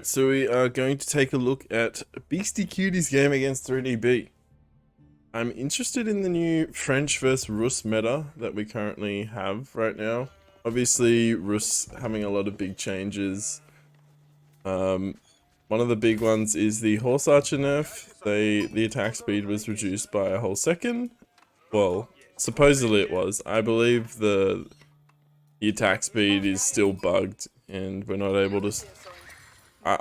Alright, so we are going to take a look at Beastyqt's game against 3DB. I'm interested in the new French vs Rus meta that we currently have right now. Obviously, Rus having a lot of big changes. One of the big ones is the Horse Archer nerf. The attack speed was reduced by a whole second. Well, supposedly it was. I believe the attack speed is still bugged and we're not able to...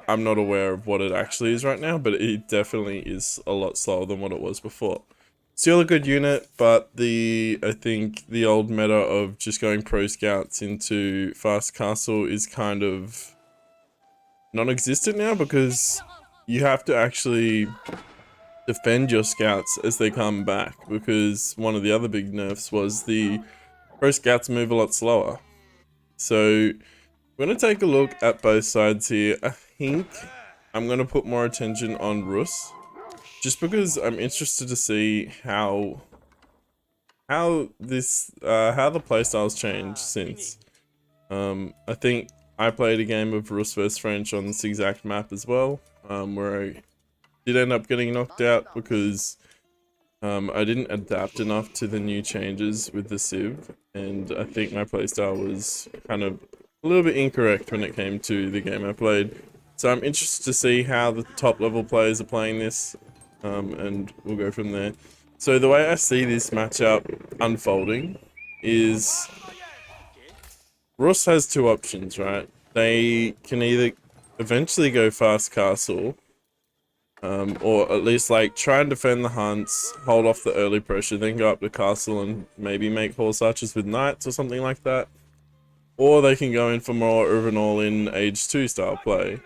I'm not aware of what it actually is right now, but it definitely is a lot slower than what it was before. Still a good unit, but I think the old meta of just going pro scouts into fast castle is kind of non-existent now, because you have to actually defend your scouts as they come back, because one of the other big nerfs was the pro scouts move a lot slower. So we're going to take a look at both sides here. I think I'm going to put more attention on Rus, just because I'm interested to see how the playstyles changed since. I think I played a game of Rus vs French on this exact map as well, where I did end up getting knocked out because I didn't adapt enough to the new changes with the Civ, and I think my playstyle was kind of a little bit incorrect when it came to the game I played. So I'm interested to see how the top level players are playing this, and we'll go from there. So the way I see this matchup unfolding is Rus has two options, right? They can either eventually go fast castle, or at least like try and defend the hunts, hold off the early pressure, then go up to castle and maybe make horse archers with knights or something like that. Or they can go in for more of an all-in age 2 style play.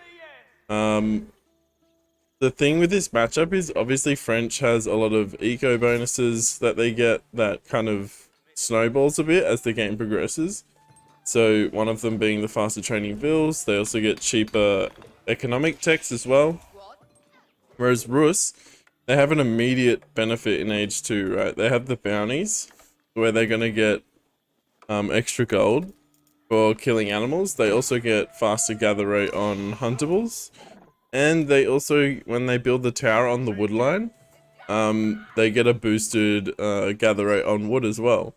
The thing with this matchup is obviously French has a lot of eco bonuses that they get that kind of snowballs a bit as the game progresses. So one of them being the faster training bills. They also get cheaper economic techs as well. Whereas Rus, they have an immediate benefit in age 2, right? They have the bounties where they're going to get extra gold for killing animals. They also get faster gather rate on huntables, and they also, when they build the tower on the wood line, they get a boosted gather rate on wood as well.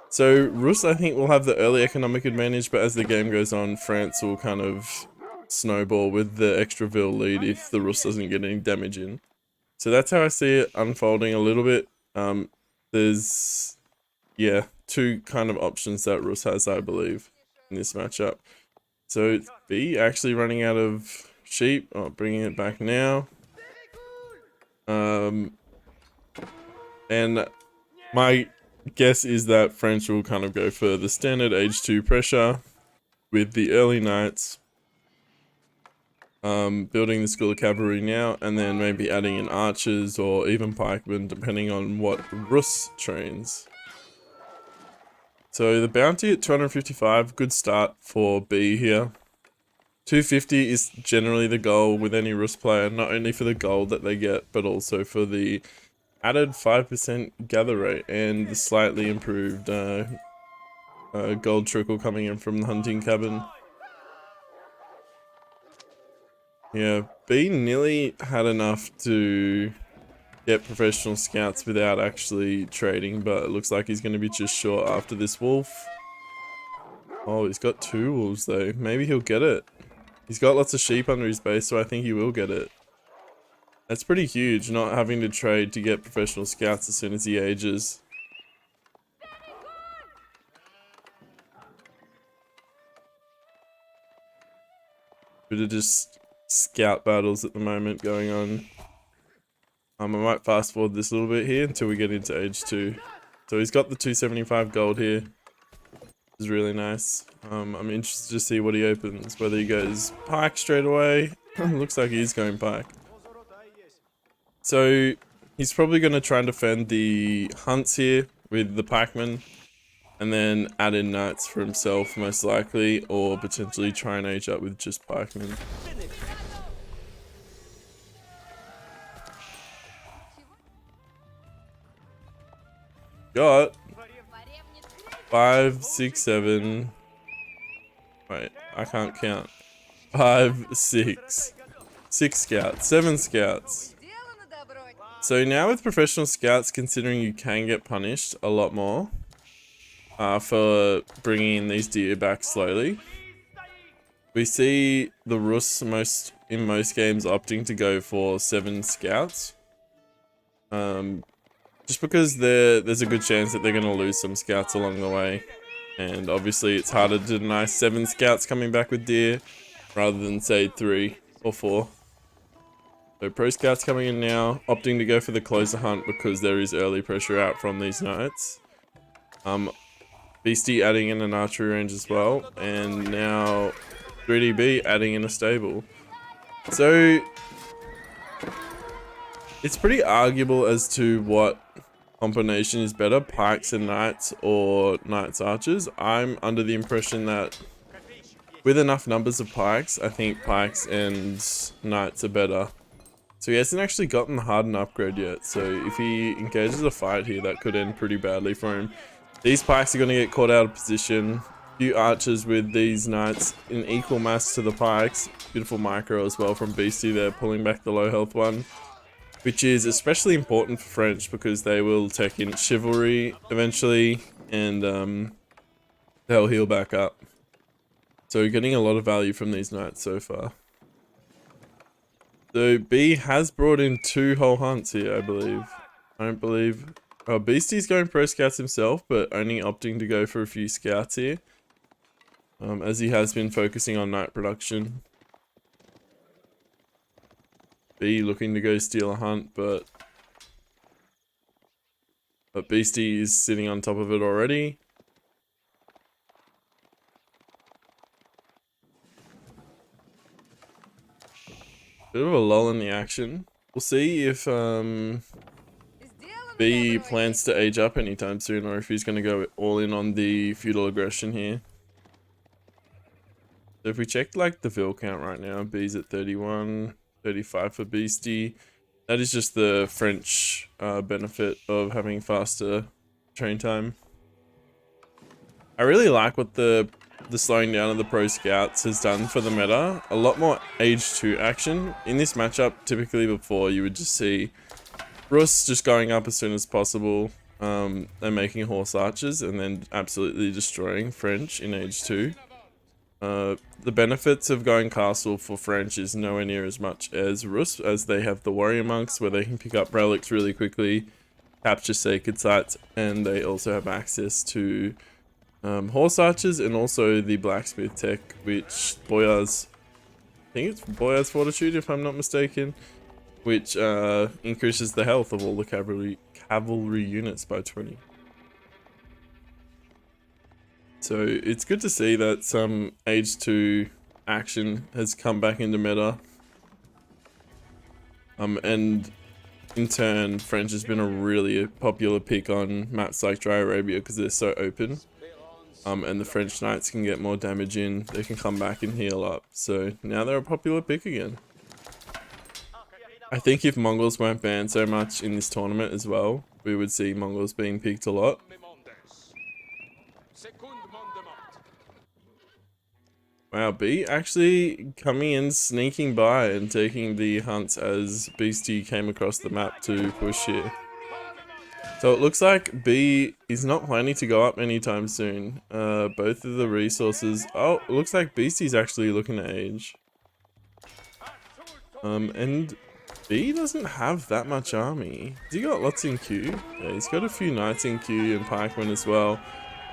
So Rus, I think, will have the early economic advantage, but as the game goes on, France will kind of snowball with the extra Vil lead if the Rus doesn't get any damage in. So that's how I see it unfolding a little bit. There's, yeah, two kind of options that Rus has, I believe, in this matchup. So B actually running out of sheep. Oh, bringing it back now. And my guess is that French will kind of go for the standard age 2 pressure with the early knights, building the school of cavalry now, and then maybe adding in archers or even pikemen depending on what Rus trains. So the bounty at 255, good start for B here. 250 is generally the goal with any Rus player, not only for the gold that they get, but also for the added 5% gather rate and the slightly improved gold trickle coming in from the hunting cabin. Yeah, B nearly had enough to get professional scouts without actually trading, but it looks like he's going to be just short after this wolf. Oh, he's got 2 wolves though. Maybe he'll get it. He's got lots of sheep under his base, so I think he will get it. That's pretty huge, not having to trade to get professional scouts as soon as he ages. Bit of just scout battles at the moment going on. I might fast forward this a little bit here until we get into age 2. So he's got the 275 gold here. Which is really nice. I'm interested to see what he opens, whether he goes pike straight away. Looks like he's going pike. So he's probably going to try and defend the hunts here with the pikemen, and then add in knights for himself most likely, or potentially try and age up with just pikemen. Got 5, 6, 7. Wait, I can't count. 5, 6, 6 scouts, 7 scouts. So now with professional scouts, considering you can get punished a lot more for bringing in these deer back slowly, we see the Rus in most games opting to go for 7 scouts. Just because there's a good chance that they're going to lose some scouts along the way. And obviously it's harder to deny 7 scouts coming back with deer rather than say 3 or 4. So pro scouts coming in now, opting to go for the closer hunt because there is early pressure out from these knights. Beastyqt adding in an archery range as well, and now 3DB adding in a stable. So it's pretty arguable as to what combination is better, pikes and knights or knights archers. I'm under the impression that with enough numbers of pikes, I think pikes and knights are better. So he hasn't actually gotten the hardened upgrade yet, so if he engages a fight here, that could end pretty badly for him. These pikes are going to get caught out of position. Few archers with these knights in equal mass to the pikes. Beautiful micro as well from Beastyqt there, pulling back the low health one. Which is especially important for French because they will take in chivalry eventually, and they'll heal back up. So we're getting a lot of value from these knights so far. So B has brought in 2 whole hunts here, I believe. I don't believe... Oh, Beastyqt's going pro scouts himself, but only opting to go for a few scouts here. As he has been focusing on knight production. B looking to go steal a hunt, but Beastyqt is sitting on top of it already. Bit of a lull in the action. We'll see if B plans to age up anytime soon, or if he's going to go all in on the feudal aggression here. So if we check like the vill count right now, B's at 31, 35 for Beastyqt. That is just the French benefit of having faster train time. I really like what the slowing down of the pro scouts has done for the meta. A lot more age 2 action. In this matchup, typically before, you would just see Rus just going up as soon as possible and making horse archers and then absolutely destroying French in age 2. The benefits of going castle for French is nowhere near as much as Rus, as they have the warrior monks where they can pick up relics really quickly, capture sacred sites, and they also have access to horse archers and also the blacksmith tech, which Boyar's, I think it's Boyar's fortitude if I'm not mistaken, which increases the health of all the cavalry units by 20. So it's good to see that some age 2 action has come back into meta. And in turn, French has been a really popular pick on maps like Dry Arabia because they're so open. And the French knights can get more damage in, they can come back and heal up. So now they're a popular pick again. I think if Mongols weren't banned so much in this tournament as well, we would see Mongols being picked a lot. Wow, B actually coming in, sneaking by and taking the hunts as Beastyqt came across the map to push here. So it looks like B is not planning to go up anytime soon. Both of the resources... Oh, it looks like Beastyqt's actually looking to age. And B doesn't have that much army. Has he got lots in queue? Yeah, he's got a few knights in queue and pikemen as well.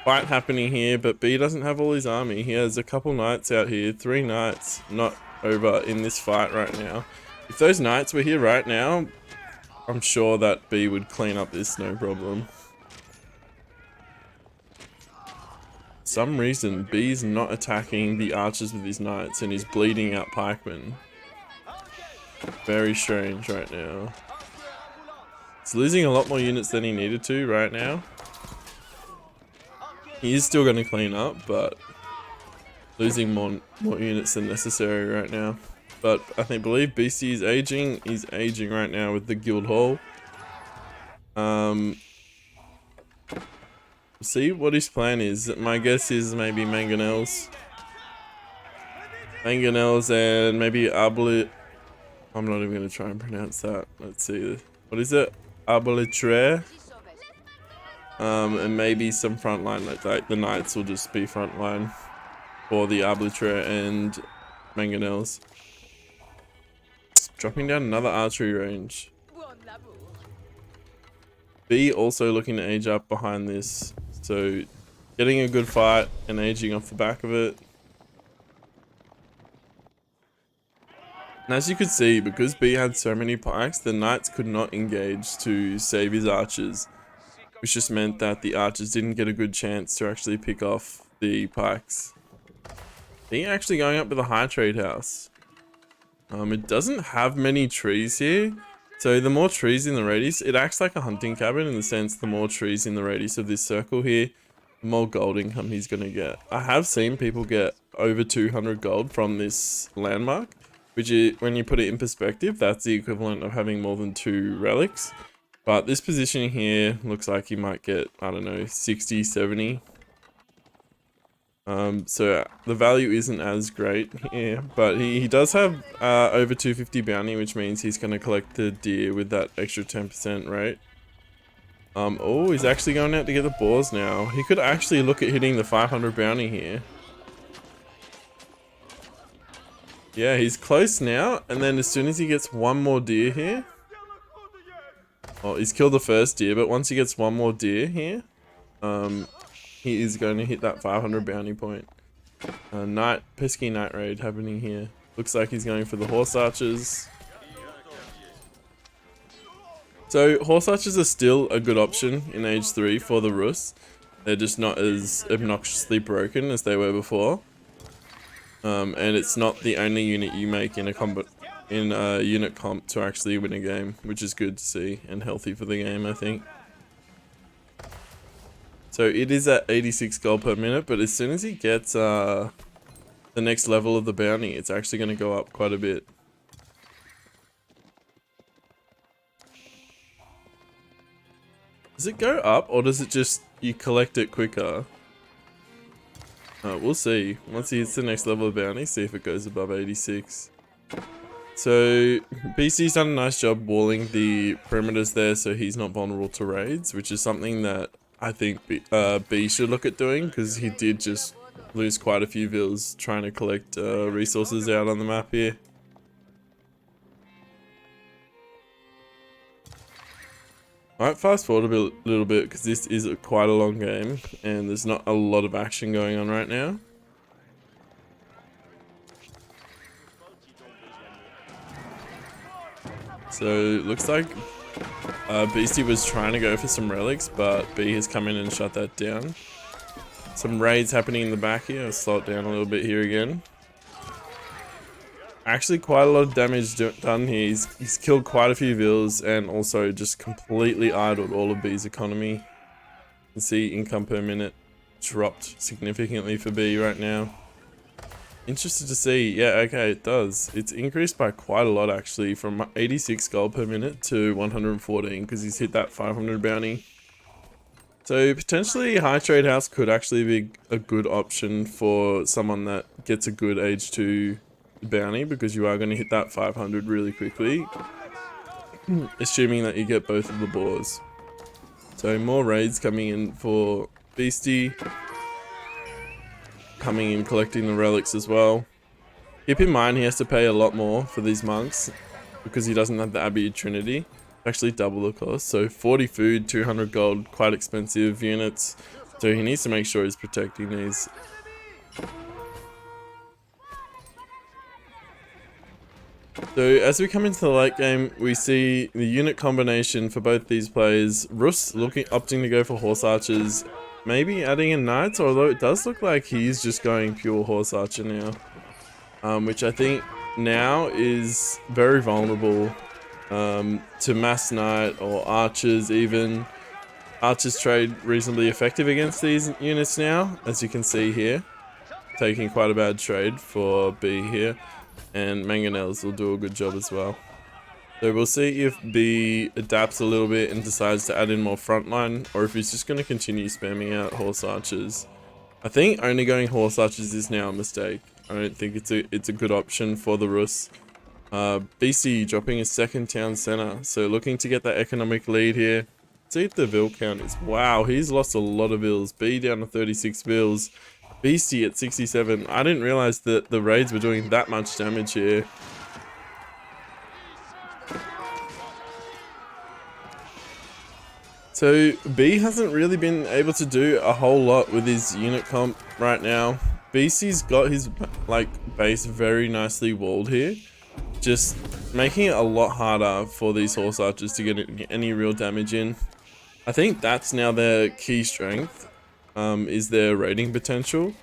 Fight happening here, but B doesn't have all his army. He has a couple knights out here, 3 knights, not over in this fight right now. If those knights were here right now, I'm sure that B would clean up this no problem. For some reason, B's not attacking the archers with his knights and he's bleeding out pikemen. Very strange right now. He's losing a lot more units than he needed to right now. He is still going to clean up, but losing more units than necessary right now. But I believe Beastyqt is aging. He's aging right now with the guild hall. We'll see what his plan is. My guess is maybe mangonels and maybe I'm not even going to try and pronounce that. Let's see. What is it? AOE4. And maybe some frontline, like the knights will just be frontline for the AOE4 and mangonels. Dropping down another archery range. B also looking to age up behind this, so getting a good fight and aging off the back of it. And as you could see, because B had so many pikes, the knights could not engage to save his archers, which just meant that the archers didn't get a good chance to actually pick off the pikes. B actually going up with a high trade house. It doesn't have many trees here, so the more trees in the radius, it acts like a hunting cabin in the sense the more trees in the radius of this circle here, the more gold income he's going to get. I have seen people get over 200 gold from this landmark, which is, when you put it in perspective, that's the equivalent of having more than 2 relics. But this position here looks like he might get, I don't know, 60, 70. So the value isn't as great here, but he does have over 250 bounty, which means he's going to collect the deer with that extra 10% rate. Oh, he's actually going out to get the boars now. He could actually look at hitting the 500 bounty here. Yeah, he's close now, and then as soon as he gets one more deer here... Oh, he's killed the first deer, but once he gets one more deer here, he is going to hit that 500 bounty point. Pesky night raid happening here. Looks like he's going for the horse archers. So horse archers are still a good option in age 3 for the Rus. They're just not as obnoxiously broken as they were before. And it's not the only unit you make in a unit comp to actually win a game, which is good to see and healthy for the game, I think. So it is at 86 gold per minute, but as soon as he gets the next level of the bounty, it's actually going to go up quite a bit. Does it go up, or does it just, you collect it quicker? We'll see. Once he hits the next level of bounty, see if it goes above 86. So, BC's done a nice job walling the perimeters there so he's not vulnerable to raids, which is something that I think B should look at doing, because he did just lose quite a few vills trying to collect resources out on the map here. Alright, fast forward a little bit because this is quite a long game and there's not a lot of action going on right now. So looks like Beasty was trying to go for some relics, but B has come in and shut that down. Some raids happening in the back here. I'll slow it down a little bit here again. Actually quite a lot of damage done here. He's killed quite a few vills and also just completely idled all of B's economy. You can see income per minute dropped significantly for B right now. Interested to see. Yeah, okay, it does. It's increased by quite a lot actually, from 86 gold per minute to 114 because he's hit that 500 bounty. So potentially High Trade House could actually be a good option for someone that gets a good age 2 bounty, because you are going to hit that 500 really quickly, assuming that you get both of the boars. So more raids coming in for Beasty, coming in collecting the relics as well. Keep in mind he has to pay a lot more for these monks because he doesn't have the Abbey Trinity. Actually double the cost, so 40 food, 200 gold, quite expensive units, so he needs to make sure he's protecting these. So as we come into the late game, we see the unit combination for both these players. Rus opting to go for horse archers, maybe adding in knights, although it does look like he's just going pure horse archer now, which I think now is very vulnerable to mass knight or archers even. Archers trade reasonably effective against these units now, as you can see here, taking quite a bad trade for B here. And mangonels will do a good job as well. So we'll see if B adapts a little bit and decides to add in more frontline, or if he's just going to continue spamming out horse archers. I think only going horse archers is now a mistake. I don't think it's a good option for the Rus. BC dropping a second town center, so looking to get that economic lead here. See if the bill count is. Wow, he's lost a lot of bills. B down to 36 bills. Beasty at 67. I didn't realize that the raids were doing that much damage here. So B hasn't really been able to do a whole lot with his unit comp right now. BC's got his like base very nicely walled here, just making it a lot harder for these horse archers to get any real damage in. I think that's now their key strength, is their raiding potential.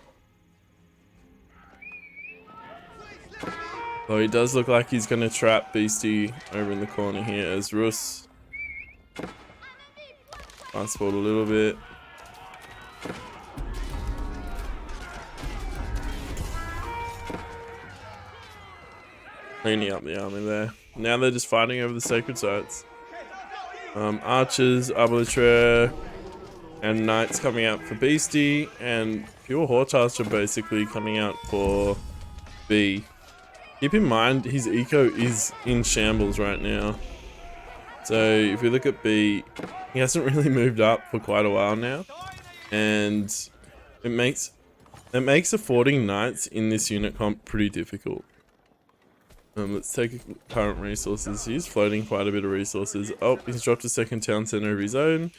So he does look like he's going to trap Beasty over in the corner here as Rus. Fast forward a little bit. Cleaning up the army there. Now they're just fighting over the sacred sites. Archers, Arbiter, and Knights coming out for Beasty, and Pure Horse Archer basically coming out for B. Keep in mind his eco is in shambles right now. So if we look at B, he hasn't really moved up for quite a while now, and it makes affording Knights in this unit comp pretty difficult. Let's take current resources. He's floating quite a bit of resources. Oh, he's dropped a second town center of his own.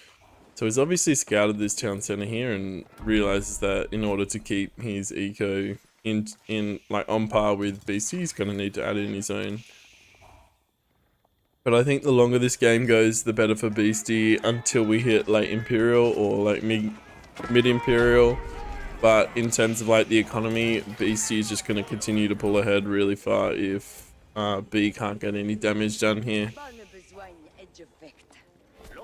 So he's obviously scouted this town center here and realizes that in order to keep his eco in like on par with BC, he's going to need to add in his own. But I think the longer this game goes, the better for Beasty until we hit late Imperial or like mid Imperial. But in terms of like the economy, Beasty is just going to continue to pull ahead really far if B can't get any damage done here.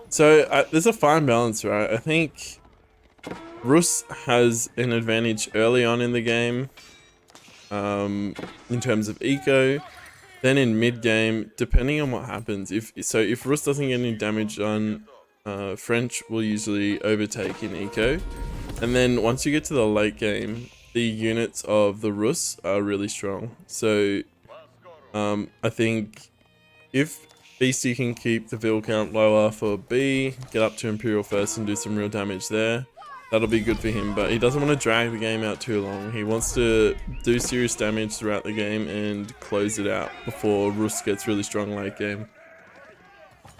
So there's a fine balance, right? I think Rus has an advantage early on in the game in terms of eco. Then in mid game, depending on what happens, if Rus doesn't get any damage done, French will usually overtake in eco. And then once you get to the late game, the units of the Rus are really strong. So I think if BC can keep the bill count lower for B, get up to Imperial first and do some real damage there, that'll be good for him. But he doesn't want to drag the game out too long. He wants to do serious damage throughout the game and close it out before Rus gets really strong late game.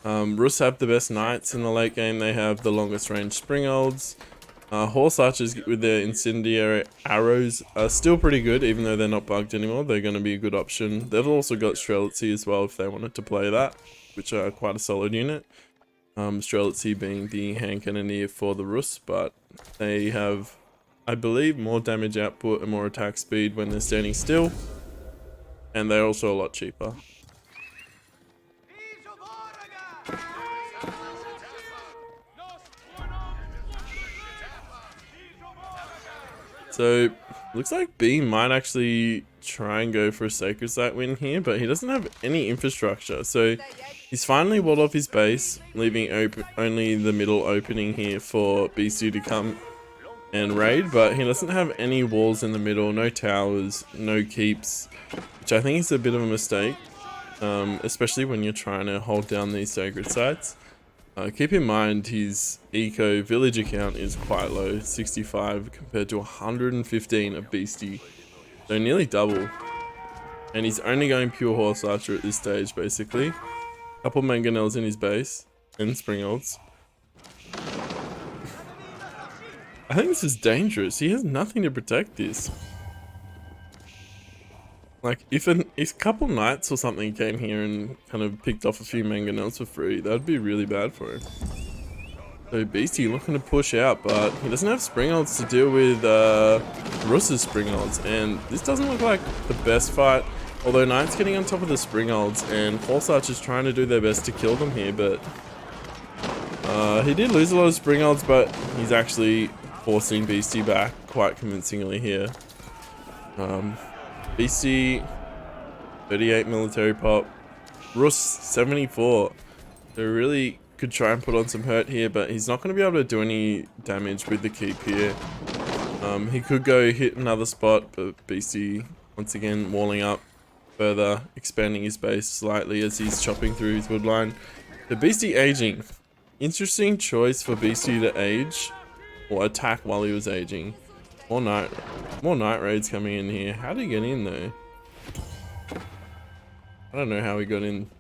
Rus have the best Knights in the late game. They have the longest range Springolds. Horse Archers with their incendiary arrows are still pretty good, even though they're not bugged anymore. They're going to be a good option. They've also got Strelitsy as well if they wanted to play that, which are quite a solid unit. Strelitsy being the hand cannoneer for the Rus, but they have, I believe, more damage output and more attack speed when they're standing still, and they're also a lot cheaper. So, looks like B might actually try and go for a Sacred Site win here, but he doesn't have any infrastructure. So, he's finally walled off his base, leaving only the middle opening here for BC to come and raid, but he doesn't have any walls in the middle, no towers, no keeps, which I think is a bit of a mistake, especially when you're trying to hold down these Sacred Sites. Keep in mind his eco villager count is quite low, 65 compared to 115 of Beasty, so nearly double. And he's only going pure horse archer at this stage basically. Couple mangonels in his base and springolds. I think this is dangerous. He has nothing to protect this. Like, if a couple knights or something came here and kind of picked off a few mangonels for free, that'd be really bad for him. So Beasty looking to push out, but he doesn't have springolds to deal with Rus's springolds, and this doesn't look like the best fight. Although Knight's getting on top of the springolds, and Horse Archer's trying to do their best to kill them here, but he did lose a lot of springolds, but he's actually forcing Beasty back quite convincingly here. BC 38 military pop, Rus 74. They really could try and put on some hurt here, but he's not going to be able to do any damage with the keep here. He could go hit another spot, but BC once again walling up further expanding his base slightly as he's chopping through his wood line. The Beastyqt aging. Interesting choice for Beastyqt to age or attack while he was aging. More night raids coming in here. How did he get in though? I don't know how he got in.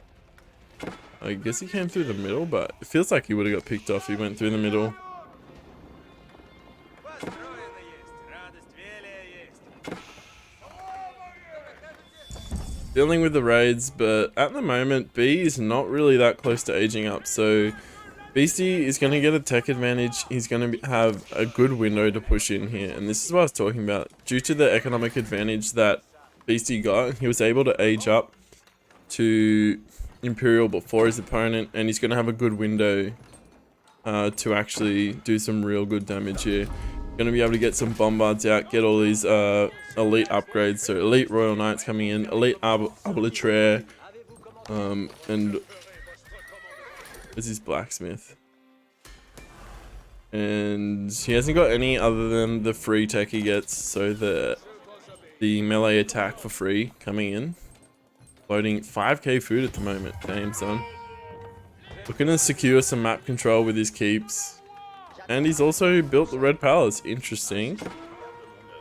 I guess he came through the middle, but it feels like he would have got picked off. He went through the middle. Dealing with the raids, but at the moment B is not really that close to aging up, so Beastyqt is going to get a tech advantage. He's going to have a good window to push in here, and this is what I was talking about. Due to the economic advantage that Beastyqt got, he was able to age up to Imperial before his opponent, and he's going to have a good window to actually do some real good damage here. Going to be able to get some bombards out, get all these elite upgrades. So elite Royal Knights coming in, elite Arbitraire, and this is Blacksmith. And he hasn't got any other than the free tech he gets. So the melee attack for free coming in. Loading 5k food at the moment. Damn son. Looking to secure some map control with his keeps. And he's also built the Red Palace. Interesting.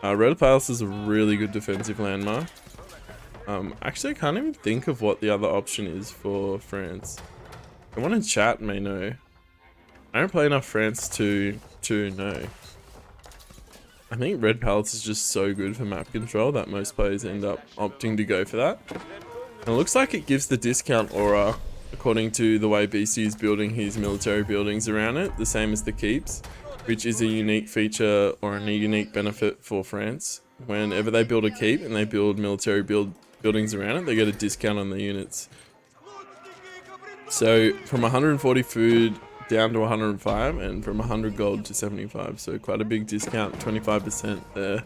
Red Palace is a really good defensive landmark. Actually, I can't even think of what the other option is for France. Someone in chat may know. I don't play enough France to know. I think Red Palace is just so good for map control that most players end up opting to go for that. And it looks like it gives the discount aura according to the way BC is building his military buildings around it, the same as the keeps, which is a unique feature or a unique benefit for France. Whenever they build a keep and they build military buildings around it, they get a discount on the units. So from 140 food down to 105, and from 100 gold to 75, so quite a big discount, 25% there.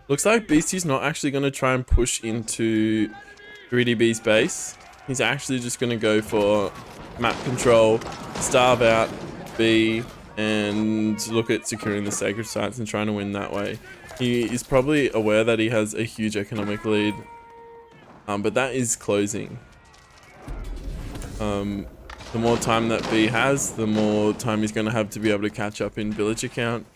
Looks like Beasty's not actually going to try and push into 3DB's base. He's actually just going to go for map control, starve out B, and look at securing the sacred sites and trying to win that way. He is probably aware that he has a huge economic lead, but that is closing. The more time that B has, the more time he's going to have to be able to catch up in villager count.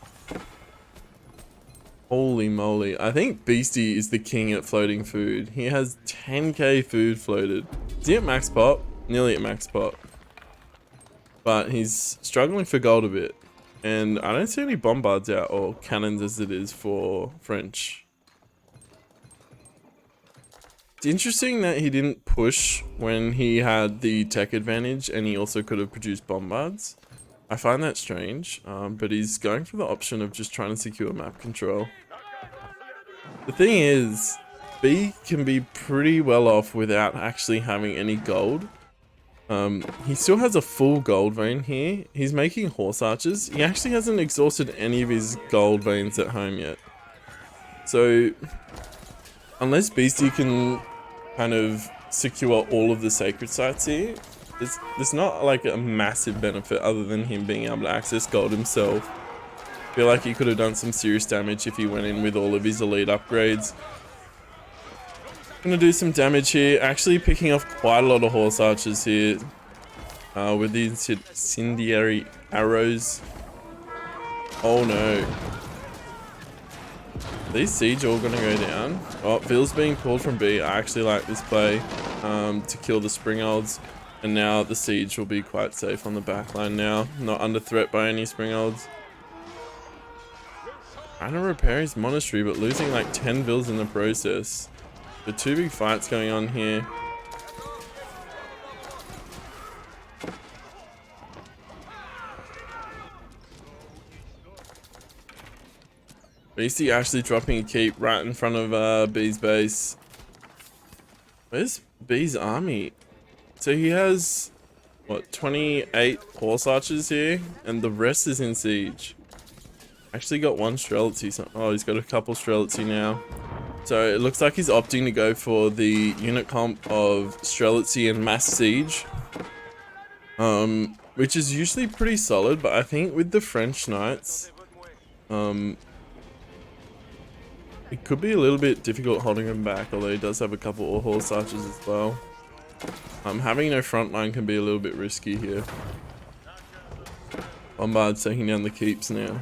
Holy moly. I think Beastyqt is the king at floating food. He has 10k food floated. Is he at max pop? Nearly at max pop. But he's struggling for gold a bit. And I don't see any bombards out, or cannons as it is for French. It's interesting that he didn't push when he had the tech advantage and he also could have produced bombards. I find that strange, but he's going for the option of just trying to secure map control. The thing is, B can be pretty well off without actually having any gold. He still has a full gold vein here. He's making horse archers. He actually hasn't exhausted any of his gold veins at home yet. So, unless Beastyqt can kind of secure all of the sacred sites here, there's not like a massive benefit other than him being able to access gold himself. I feel like he could have done some serious damage if he went in with all of his elite upgrades. Gonna do some damage here, actually picking off quite a lot of horse archers here with these incendiary arrows. Oh no. Are these siege all gonna go down? Oh, Phil's being pulled from B. I actually like this play to kill the Springolds. And now the siege will be quite safe on the backline now. Not under threat by any Springolds. Trying to repair his monastery, but losing like 10 vills in the process. The two big fights going on here. Beastyqt actually dropping a keep right in front of B's base. Where's B's army? So he has, what, 28 horse archers here, and the rest is in siege. Actually got one Strelitsy. Oh, he's got a couple Strelitsy now. So it looks like he's opting to go for the unit comp of Strelitsy and Mass Siege. Which is usually pretty solid, but I think with the French Knights, It could be a little bit difficult holding him back, although he does have a couple of horse archers as well. Having no front line can be a little bit risky here. Bombard's taking down the keeps now.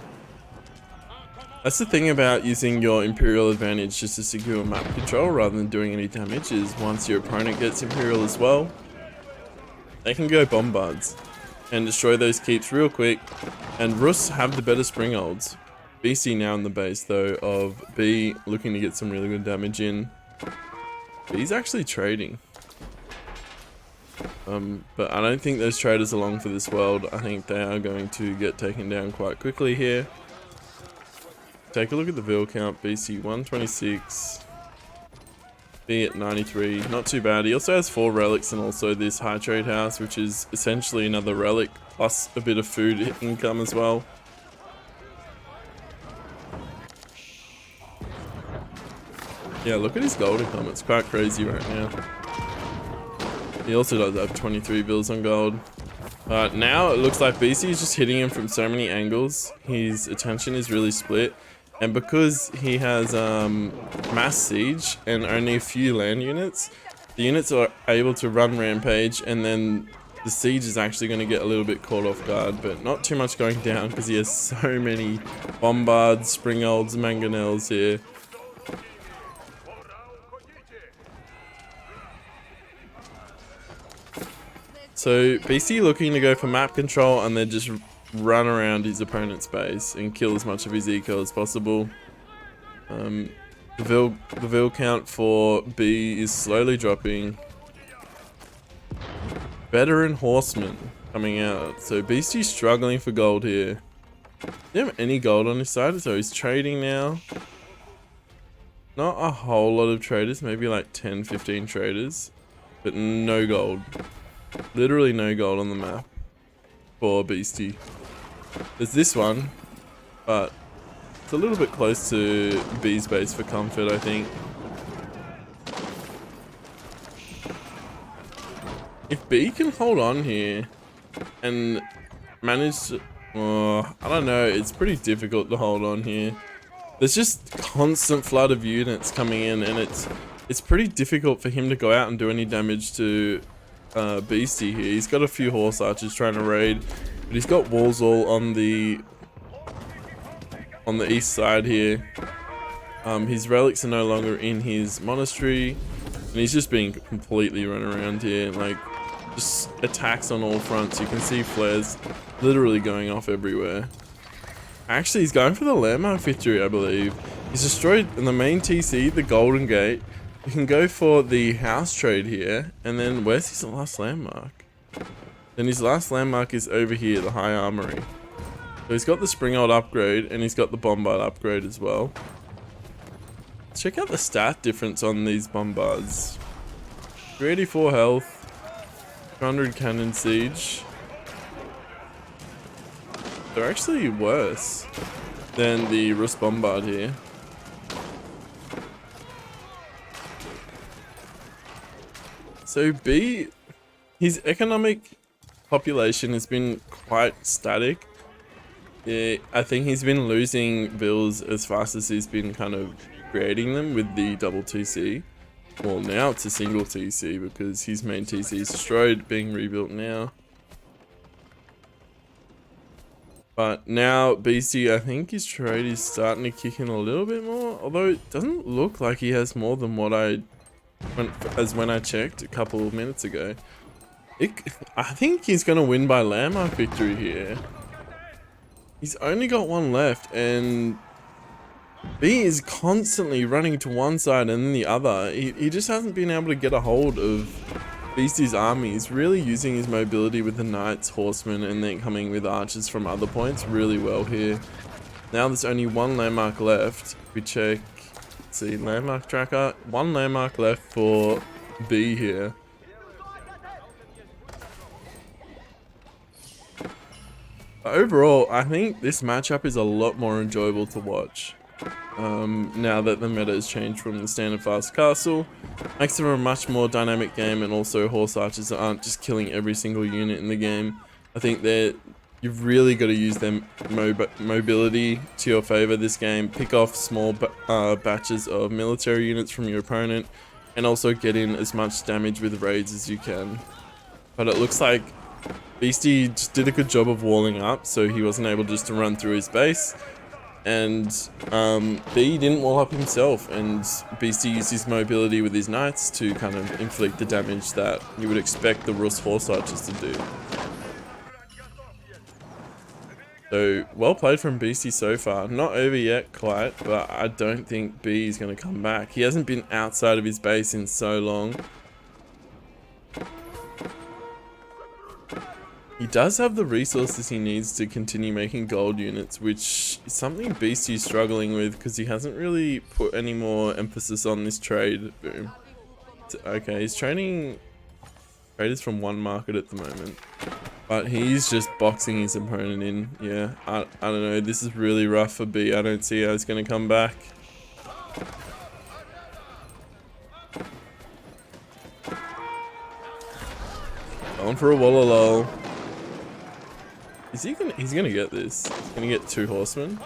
That's the thing about using your Imperial advantage just to secure map control rather than doing any damage, is once your opponent gets Imperial as well, they can go Bombards and destroy those keeps real quick. And Rus have the better springolds. BC now in the base though of B, looking to get some really good damage in. B's actually trading. But I don't think those traders are long for this world. I think they are going to get taken down quite quickly here. Take a look at the Vil count. BC 126. B at 93. Not too bad. He also has 4 relics and also this high trade house, which is essentially another relic plus a bit of food income as well. Yeah, look at his gold income. It's quite crazy right now. He also does have 23 bills on gold. Now it looks like BC is just hitting him from so many angles. His attention is really split. And because he has mass siege and only a few land units, the units are able to run rampage, and then the siege is actually going to get a little bit caught off guard, but not too much going down because he has so many bombards, springolds, mangonels here. So BC looking to go for map control and then just run around his opponent's base and kill as much of his eco as possible. The Vil count for B is slowly dropping. Veteran Horseman coming out. So BC's struggling for gold here. Doesn't have any gold on his side, so he's trading now. Not a whole lot of traders, maybe like 10-15 traders, but no gold. Literally no gold on the map for Beasty. There's this one, but it's a little bit close to B's base for comfort, I think. If B can hold on here and manage to... Oh, I don't know, it's pretty difficult to hold on here. There's just constant flood of units coming in, and it's pretty difficult for him to go out and do any damage to Beasty here. He's got a few horse archers trying to raid, but he's got walls all on the east side here. His relics are no longer in his monastery, and he's just being completely run around here, like just attacks on all fronts. You can see flares literally going off everywhere. Actually, he's going for the landmark victory, I believe. He's destroyed in the main TC, the Golden Gate. You can go for the house trade here, and then where's his last landmark? Then his last landmark is over here, the High Armory. So he's got the Springold upgrade, and he's got the Bombard upgrade as well. Check out the stat difference on these Bombards. 384 health, 200 cannon siege. They're actually worse than the Rus Bombard here. So B, his economic population has been quite static. Yeah, I think he's been losing bills as fast as he's been kind of creating them with the double TC. Well, now it's a single TC because his main TC is destroyed, being rebuilt now. But now BC, I think his trade is starting to kick in a little bit more, although it doesn't look like he has more than what when I checked a couple of minutes ago. I think he's going to win by landmark victory here. He's only got one left, and B is constantly running to one side and then the other. He just hasn't been able to get a hold of Beasty's army. He's really using his mobility with the knights, horsemen, and then coming with archers from other points really well here. Now there's only one landmark left. We check, let's see, landmark tracker. One landmark left for B here. Overall, I think this matchup is a lot more enjoyable to watch. Now that the meta has changed from the standard fast castle, makes it a much more dynamic game, and also horse archers aren't just killing every single unit in the game. I think they're You've really got to use them mobility to your favor this game. Pick off small batches of military units from your opponent, and also get in as much damage with raids as you can. But it looks like Beasty just did a good job of walling up, so he wasn't able just to run through his base. And B didn't wall up himself, and Beasty used his mobility with his knights to kind of inflict the damage that you would expect the Rus horse archers to do. So, well played from Beasty so far. Not over yet quite, but I don't think B is going to come back. He hasn't been outside of his base in so long. He does have the resources he needs to continue making gold units, which is something Beasty is struggling with because he hasn't really put any more emphasis on this trade boom. Okay, he's trading traders from one market at the moment. But he's just boxing his opponent in. Yeah, I don't know. This is really rough for B. I don't see how he's going to come back. Going for a wallalow. Is he gonna? He's gonna get this. He's gonna get 2 horsemen.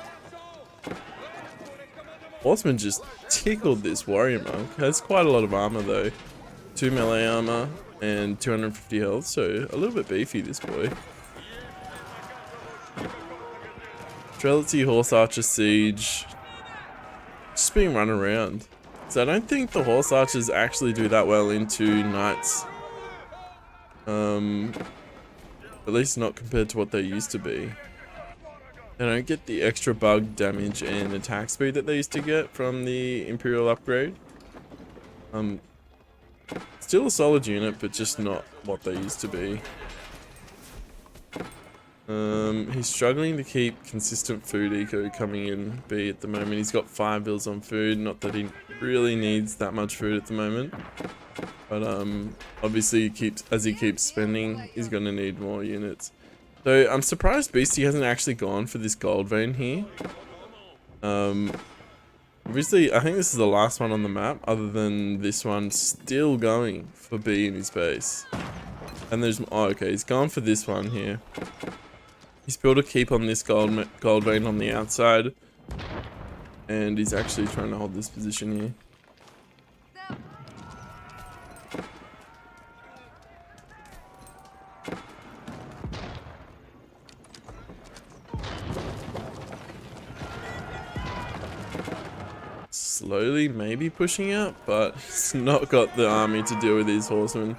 Horseman just tickled this warrior monk. Has quite a lot of armor though. 2 melee armor and 250 health, so a little bit beefy this boy. Trelity horse archer siege. Just being run around. So I don't think the horse archers actually do that well into knights. At least not compared to what they used to be. They don't get the extra bug damage and attack speed that they used to get from the Imperial upgrade. Still a solid unit, but just not what they used to be. He's struggling to keep consistent food eco coming in B at the moment. He's got 5 bills on food, not that he really needs that much food at the moment. But obviously as he keeps spending, he's gonna need more units. So I'm surprised Beasty hasn't actually gone for this gold vein here. Obviously, I think this is the last one on the map, other than this one still going for B in his base. And there's, oh okay, he's gone for this one here. He's built a keep on this gold vein on the outside. And he's actually trying to hold this position here. Slowly maybe pushing out, but he's not got the army to deal with these horsemen.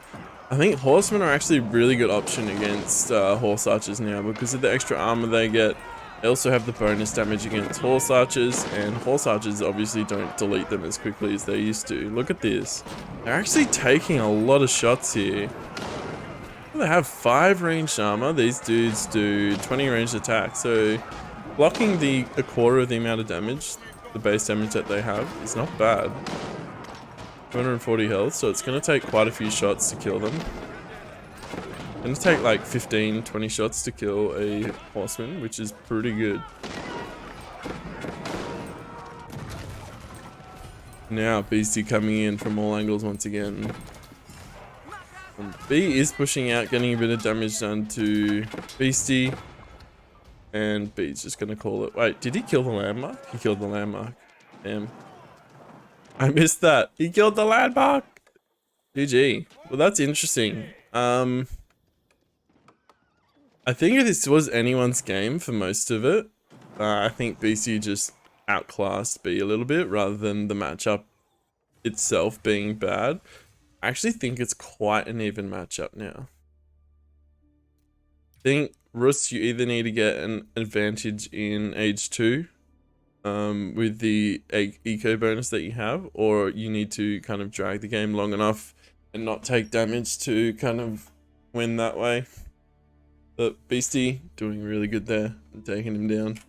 I think horsemen are actually a really good option against horse archers now because of the extra armor they get. They also have the bonus damage against horse archers, and horse archers obviously don't delete them as quickly as they used to. Look at this. They're actually taking a lot of shots here. They have 5 ranged armor. These dudes do 20 ranged attack, so blocking a quarter of the amount of damage, the base damage that they have, is not bad. 240 health, so it's going to take quite a few shots to kill them. It's going to take like 15-20 shots to kill a horseman, which is pretty good. Now Beasty coming in from all angles once again. And B is pushing out, getting a bit of damage done to Beasty. And B's just gonna call it. Wait, did he kill the landmark? He killed the landmark. Damn. I missed that. He killed the landmark! GG. Well, that's interesting. I think if this was anyone's game for most of it, I think BC just outclassed B a little bit rather than the matchup itself being bad. I actually think it's quite an even matchup now. I think Rus, you either need to get an advantage in age 2 with the eco bonus that you have, or you need to kind of drag the game long enough and not take damage to kind of win that way. But Beasty doing really good there and taking him down.